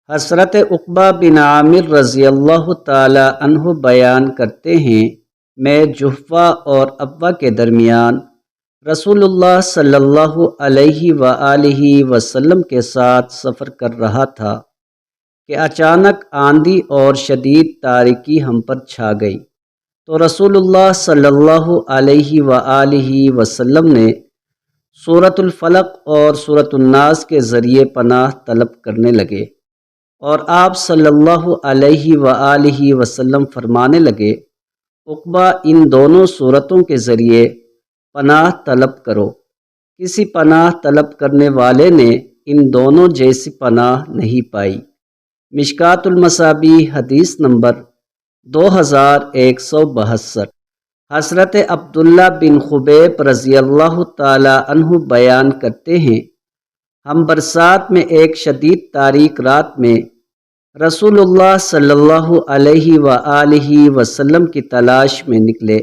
حضرت عقبہ بن عامر رضی اللہ تعالی عنہ بیان کرتے ہیں، میں جحفہ اور ابوا کے درمیان رسول اللہ صلی اللہ علیہ وآلہ وسلم کے ساتھ سفر کر رہا تھا کہ اچانک آندھی اور شدید تاریکی ہم پر چھا گئی، تو رسول اللہ صلی اللہ علیہ وآلہ وسلم نے سورۃ الفلق اور سورۃ الناس کے ذریعے پناہ طلب کرنے لگے، اور آپ صلی اللہ علیہ وآلہ وسلم فرمانے لگے، عقبہ ان دونوں صورتوں کے ذریعے پناہ طلب کرو۔ کسی پناہ طلب کرنے والے نے ان دونوں جیسی پناہ نہیں پائی۔ مشکوٰۃ المصابیح حدیث نمبر 2162۔ حضرت عبداللہ بن خبیب رضی اللہ تعالی عنہ بیان کرتے ہیں، ہم برسات میں ایک شدید تاریک رات میں رسول اللہ صلی اللہ علیہ وآلہ وسلم کی تلاش میں نکلے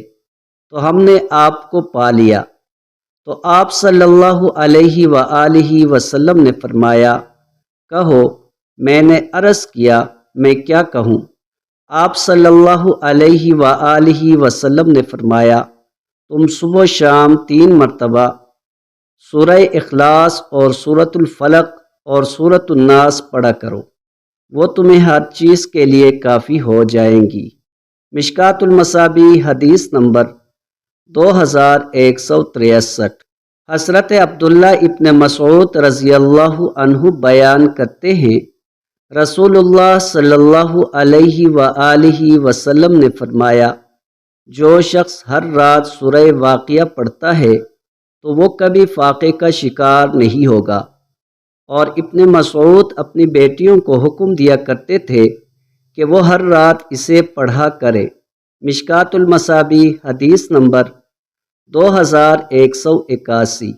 تو ہم نے آپ کو پا لیا، تو آپ صلی اللہ علیہ وآلہ وسلم نے فرمایا، کہو۔ میں نے عرض کیا، میں کیا کہوں؟ آپ صلی اللہ علیہ وآلہ وسلم نے فرمایا، تم صبح و شام 3 مرتبہ سورہ اخلاص اور سورۃ الفلق اور سورۃ الناس پڑھا کرو، وہ تمہیں ہر چیز کے لیے کافی ہو جائیں گی۔ مشکوٰۃ المصابیح حدیث نمبر 2163۔ حضرت عبداللہ ابن مسعود رضی اللہ عنہ بیان کرتے ہیں، رسول اللہ صلی اللہ علیہ وآلہ وسلم نے فرمایا، جو شخص ہر رات سورہ واقعہ پڑھتا ہے تو وہ کبھی فاقے کا شکار نہیں ہوگا۔ اور ابن مسعود اپنی بیٹیوں کو حکم دیا کرتے تھے کہ وہ ہر رات اسے پڑھا کرے۔ مشکوٰۃ المصابیح حدیث نمبر 2181۔